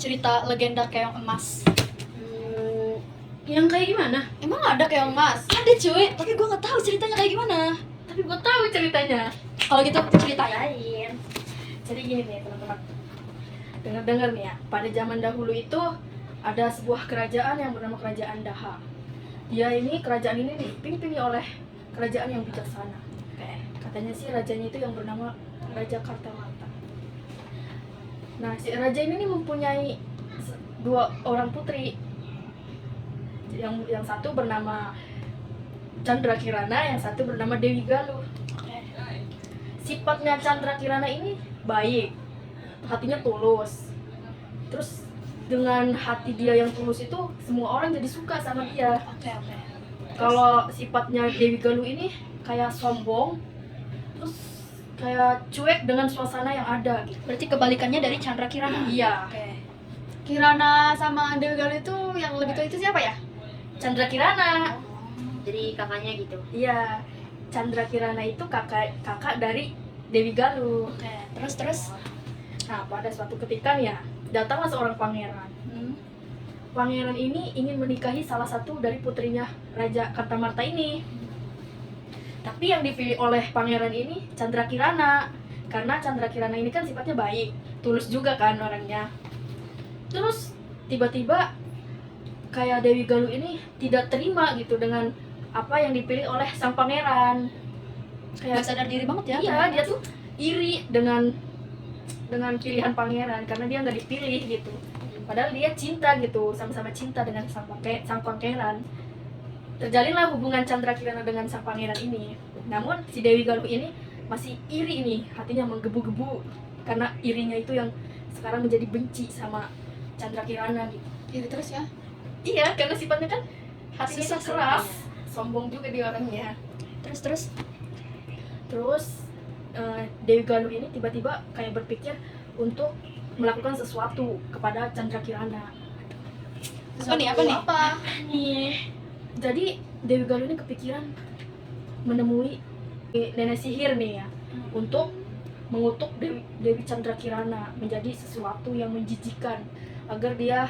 cerita legenda keong emas. Yang kayak gimana? Emang ada keong emas? Ada cuy, tapi gue nggak tahu ceritanya kayak gimana. Tapi gue tahu ceritanya. Kalau gitu ceritain. Jadi gini nih teman-teman, dengar-dengar nih ya, pada zaman dahulu itu ada sebuah kerajaan yang bernama Kerajaan Daha. Kerajaan ini dipimpin oleh kerajaan yang bijaksana. Katanya sih rajanya itu yang bernama Raja Kartamata. Nah, si raja ini nih mempunyai dua orang putri. Yang satu bernama Chandra Kirana, yang satu bernama Dewi Galuh. Sifatnya Chandra Kirana ini baik, hatinya tulus. Terus dengan hati dia yang tulus itu semua orang jadi suka sama dia. Oke. Kalau sifatnya Dewi Galuh ini kayak sombong, terus kayak cuek dengan suasana yang ada gitu. Berarti kebalikannya dari Chandra Kirana. Iya. Oke. Kirana sama Dewi Galuh itu yang lebih tua itu siapa ya? Chandra Kirana. Jadi kakaknya gitu. Iya. Chandra Kirana itu kakak dari Dewi Galuh. Oke. Terus. Nah, pada suatu ketika nih ya, datanglah seorang pangeran. Pangeran ini ingin menikahi salah satu dari putrinya Raja Kartamarta ini. Tapi yang dipilih oleh pangeran ini Chandra Kirana. Karena Chandra Kirana ini kan sifatnya baik, tulus juga kan orangnya. Terus tiba-tiba kayak Dewi Galuh ini tidak terima gitu dengan apa yang dipilih oleh sang pangeran. Gak sadar diri banget ya. Iya, dia tuh iri dengan pilihan pangeran karena dia nggak dipilih gitu. Padahal dia cinta gitu, sama-sama cinta dengan sang pangeran. Terjalinlah hubungan Chandra Kirana dengan sang pangeran ini. Namun si Dewi Galuh ini masih iri nih, hatinya menggebu-gebu karena irinya itu yang sekarang menjadi benci sama Chandra Kirana gitu. Iri terus ya. Iya, karena sifatnya kan hatinya Susah tuh keras, sombong juga dia orangnya. Terus. Dewi Galuh ini tiba-tiba kayak berpikir untuk melakukan sesuatu kepada Chandra Kirana. Apa nih? Nih, jadi Dewi Galuh ini kepikiran menemui nenek sihir nih ya, untuk mengutuk Dewi Chandra Kirana menjadi sesuatu yang menjijikan agar dia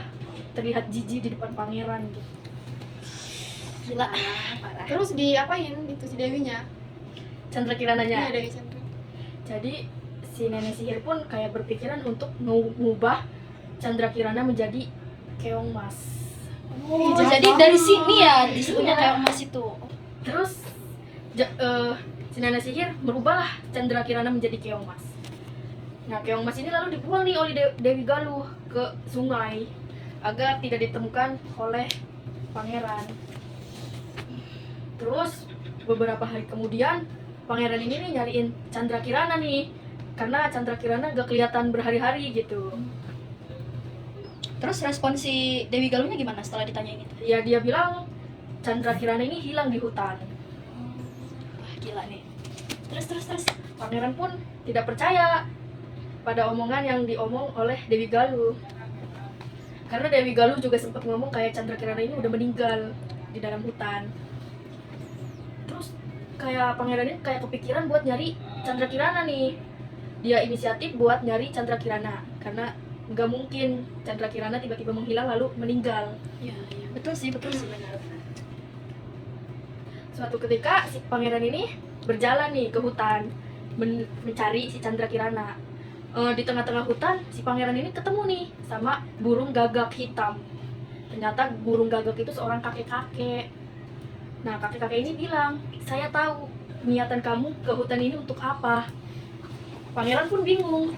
terlihat jijik di depan pangeran gitu. Gila. Terus diapain itu si Dewinya? Chandra Kirananya. Iya, Dewi Chandra. Jadi si nenek sihir pun kayak berpikiran untuk mengubah Chandra Kirana menjadi keong mas. Oh, jadi dari sini ya disebutnya Iya. keong emas itu. Terus si nenek sihir merubahlah Chandra Kirana menjadi keong mas. Nah, keong mas ini lalu dibuang nih oleh Dewi Galuh ke sungai agar tidak ditemukan oleh pangeran. Terus beberapa hari kemudian pangeran ini nih nyariin Chandra Kirana nih, karena Chandra Kirana gak kelihatan berhari-hari gitu. Terus respon si Dewi Galuhnya gimana setelah ditanyain itu? Ya dia bilang Chandra Kirana ini hilang di hutan. Wah, gila nih. Terus. Pangeran pun tidak percaya pada omongan yang diomong oleh Dewi Galuh. Karena Dewi Galuh juga sempat ngomong kayak Chandra Kirana ini udah meninggal di dalam hutan. Terus kayak pangeran ini kayak kepikiran buat nyari Chandra Kirana nih. Dia inisiatif buat nyari Chandra Kirana karena nggak mungkin Chandra Kirana tiba-tiba menghilang lalu meninggal. Iya, betul sih benar. Suatu ketika si pangeran ini berjalan nih ke hutan mencari si Chandra Kirana. Di tengah-tengah hutan si pangeran ini ketemu nih sama burung gagak hitam. Ternyata burung gagak itu seorang kakek-kakek. Nah, kakek-kakek ini bilang, saya tahu niatan kamu ke hutan ini untuk apa. Pangeran pun bingung,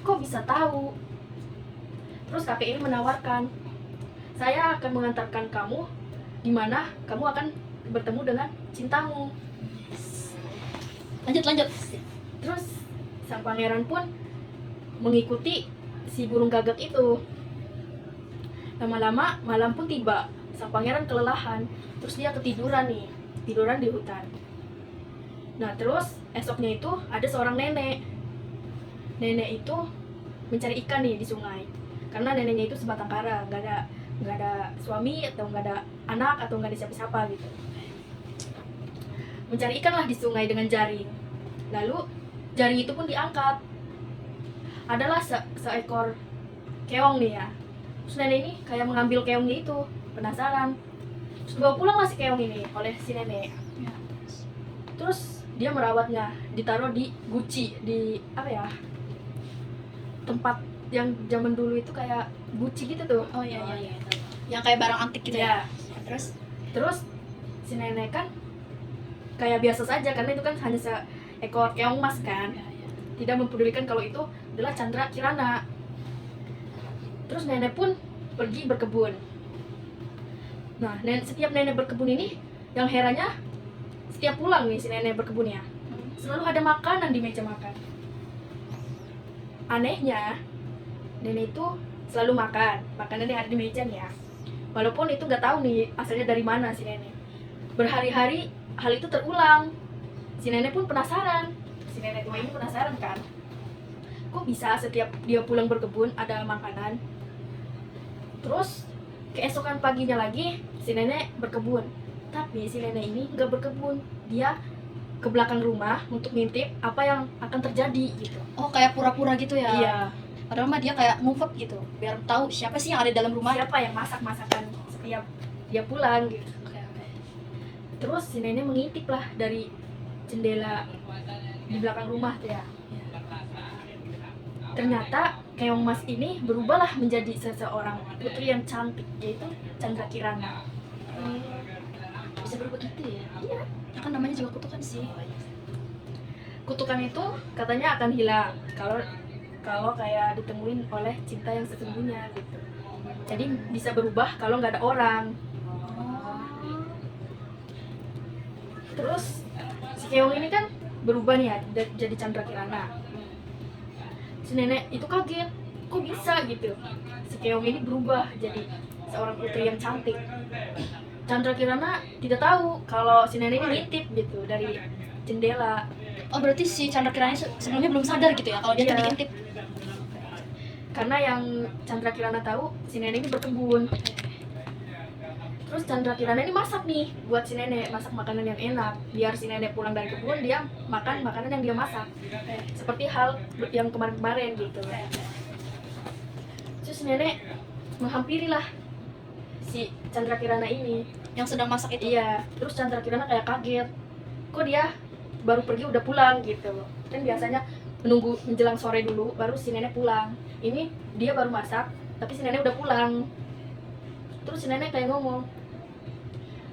kok bisa tahu? Terus kakek ini menawarkan, saya akan mengantarkan kamu di mana kamu akan bertemu dengan cintamu. Lanjut. Terus sang pangeran pun mengikuti si burung gagak itu. Lama-lama malam pun tiba. Sang pangeran kelelahan, terus dia tiduran di hutan. Nah, terus esoknya itu ada seorang nenek. Nenek itu mencari ikan nih di sungai. Karena neneknya itu sebatang kara, nggak ada suami atau nggak ada anak atau nggak ada siapa-siapa gitu. Mencari ikan lah di sungai dengan jaring. Lalu jaring itu pun diangkat. Adalah seekor keong nih ya. Terus nenek ini kayak mengambil keongnya itu, penasaran. Terus bawa pulang lah si keong ini oleh si nenek. Ya. Terus dia merawatnya, ditaruh di guci, di apa ya, tempat yang zaman dulu itu kayak guci gitu tuh. Oh iya. Yang kayak barang antik gitu ya. Terus si nenek kan kayak biasa saja karena itu kan hanya seekor keong emas kan, tidak mempedulikan kalau itu adalah Chandra Kirana. Terus nenek pun pergi berkebun. Nah, setiap nenek berkebun ini, yang herannya setiap pulang nih si nenek berkebunnya selalu ada makanan di meja makan. Anehnya, nenek itu selalu makan makanan yang ada di meja nih ya. Walaupun itu nggak tahu nih asalnya dari mana si nenek. Berhari-hari hal itu terulang. Si nenek pun penasaran. Si nenek tua ini penasaran kan. Kok bisa setiap dia pulang berkebun ada makanan? Terus keesokan paginya lagi si nenek berkebun. Tapi si nenek ini nggak berkebun. Dia ke belakang rumah untuk ngintip apa yang akan terjadi gitu. Oh, kayak pura-pura gitu ya. Iya. Padahal mah dia kayak ngumpet gitu, biar tahu siapa sih yang ada di dalam rumah. Siapa yang masak-masakan setiap dia pulang gitu. Oke. Terus si nenek mengintip lah dari jendela di belakang rumah tuh ya. Ternyata keong emas ini berubahlah menjadi seseorang putri yang cantik, yaitu Chandra Kirana. Bisa berubah gitu ya. Iya. Ya kan namanya juga kutukan sih. Kutukan itu katanya akan hilang kalau kayak ditemuin oleh cinta yang sesungguhnya gitu. Jadi bisa berubah kalau nggak ada orang. Terus si keong ini kan berubah nih ya jadi Chandra Kirana. Si nenek itu kaget, kok bisa gitu. Si keong ini berubah jadi seorang putri yang cantik. Chandra Kirana tidak tahu kalau si nenek ini ngintip gitu dari jendela. Oh, berarti si Chandra Kirana sebelumnya belum sadar gitu ya kalau dia Iya. tuh diintip. Karena yang Chandra Kirana tahu si nenek ini berkebun. Terus Chandra Kirana ini masak nih buat si nenek, masak makanan yang enak biar si nenek pulang dari kebun dia makan makanan yang dia masak. Seperti hal yang kemarin-kemarin gitu. Terus si nenek menghampirilah si Chandra Kirana ini Yang sedang masak itu. Iya, terus Chandra Kirana kayak kaget. Kok dia baru pergi udah pulang gitu. Kan biasanya menunggu menjelang sore dulu baru si nenek pulang. Ini dia baru masak, tapi si nenek udah pulang. Terus si nenek kayak ngomong,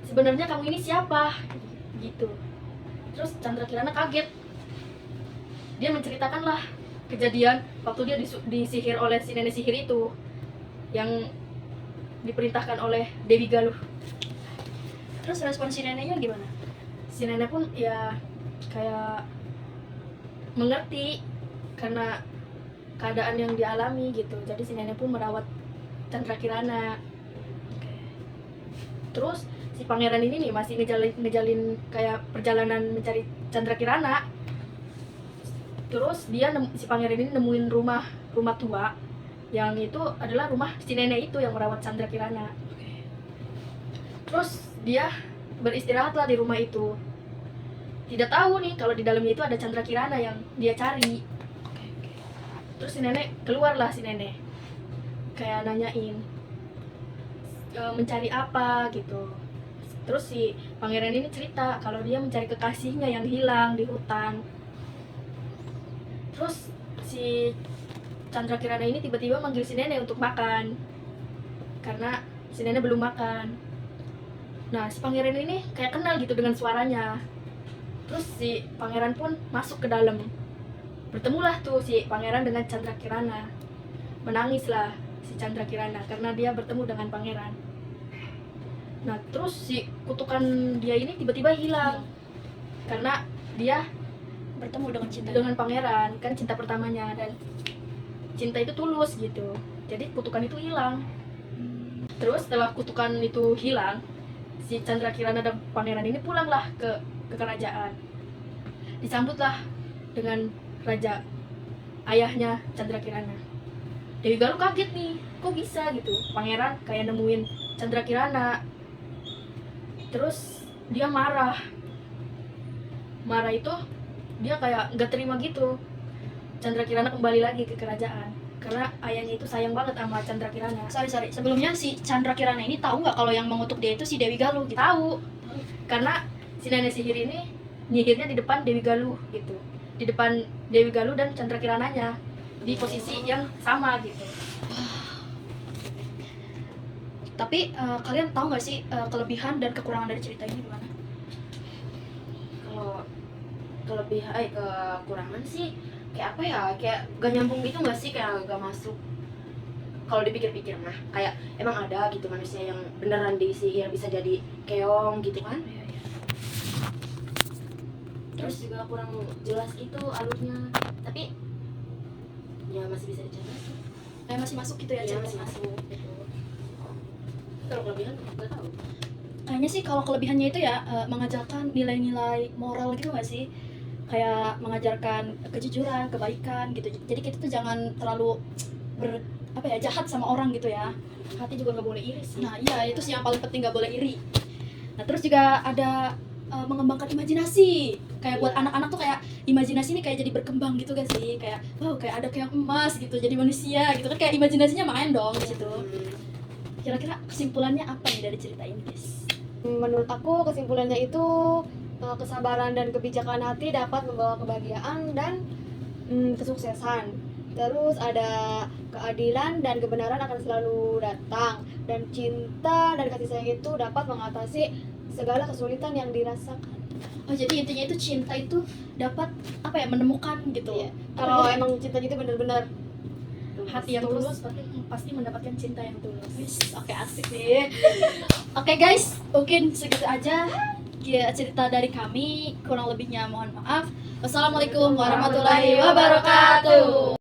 "Sebenarnya kamu ini siapa?" gitu. Terus Chandra Kirana kaget. Dia menceritakanlah kejadian waktu dia disihir oleh si nenek sihir itu yang diperintahkan oleh Dewi Galuh. Terus respon si neneknya gimana? Si nenek pun ya kayak mengerti karena keadaan yang dialami gitu. Jadi si nenek pun merawat Chandra Kirana. Terus si pangeran ini nih masih ngejalin kayak perjalanan mencari Chandra Kirana. Terus si pangeran ini nemuin rumah tua yang itu adalah rumah si nenek itu yang merawat Chandra Kirana. Terus dia beristirahatlah di rumah itu. Tidak tahu nih kalau di dalamnya itu ada Chandra Kirana yang dia cari. Terus si nenek keluarlah si nenek kayak nanyain mencari apa gitu. Terus si pangeran ini cerita kalau dia mencari kekasihnya yang hilang di hutan. Terus si Chandra Kirana ini tiba-tiba manggil si nenek untuk makan karena si nenek belum makan. Nah si pangeran ini kayak kenal gitu dengan suaranya. Terus si pangeran pun masuk ke dalam. Bertemulah tuh si pangeran dengan Chandra Kirana. Menangislah si Chandra Kirana karena dia bertemu dengan pangeran. Nah terus si kutukan dia ini tiba-tiba hilang karena dia Bertemu dengan cinta. dengan pangeran, kan cinta pertamanya, dan cinta itu tulus gitu. Jadi kutukan itu hilang. Terus setelah kutukan itu hilang, si Chandra Kirana dan pangeran ini pulanglah ke kerajaan. Disambutlah dengan raja ayahnya Chandra Kirana. Dewi Galuh kaget nih, kok bisa gitu pangeran kayak nemuin Chandra Kirana. Terus dia marah itu dia kayak nggak terima gitu Chandra Kirana kembali lagi ke kerajaan. karena ayahnya itu sayang banget sama Chandra Kirana. Sorry, sebelumnya si Chandra Kirana ini tahu nggak kalau yang mengutuk dia itu si Dewi Galuh gitu? Tahu, karena si nenek sihir ini nyihirnya di depan Dewi Galuh gitu, di depan Dewi Galuh dan Chandra Kirananya di posisi yang sama gitu. Tapi kalian tahu nggak sih kelebihan dan kekurangan dari cerita ini gimana? Kalau kekurangan sih kayak apa ya, kayak gak nyambung gitu nggak sih, kayak gak masuk. Kalau dipikir-pikir mah kayak emang ada gitu manusia yang beneran disihir bisa jadi keong gitu kan. Terus juga kurang jelas gitu alurnya, tapi ya masih bisa dicoba sih. Masih masuk gitu ya Ya ceritanya? masih masuk gitu. Kalau kelebihan nggak tahu. Kayaknya sih kalau kelebihannya itu ya mengajarkan nilai-nilai moral gitu nggak sih? Kayak mengajarkan kejujuran, kebaikan gitu. Jadi kita tuh jangan terlalu jahat sama orang gitu ya. Hati juga nggak boleh iri sih. Nah iya, itu sih yang paling penting, nggak boleh iri. Nah terus juga ada mengembangkan imajinasi. Kayak buat Iya. anak-anak tuh kayak imajinasi ini kayak jadi berkembang gitu kan sih. Kayak wow, kayak ada kayak emas gitu jadi manusia gitu kan, kayak imajinasinya main dong di situ. Kira-kira kesimpulannya apa nih dari cerita ini, guys? Menurut aku kesimpulannya itu kesabaran dan kebijakan hati dapat membawa kebahagiaan dan kesuksesan. Terus ada keadilan dan kebenaran akan selalu datang, dan cinta dan kasih sayang itu dapat mengatasi segala kesulitan yang dirasakan. Oh jadi intinya itu cinta itu dapat menemukan gitu. Iya. Kalau emang cintanya itu benar-benar Hati yang tulus pasti mendapatkan cinta yang tulus. Oke, asik nih. Oke guys, mungkin segitu aja ya cerita dari kami. Kurang lebihnya mohon maaf. Wassalamualaikum warahmatullahi wabarakatuh.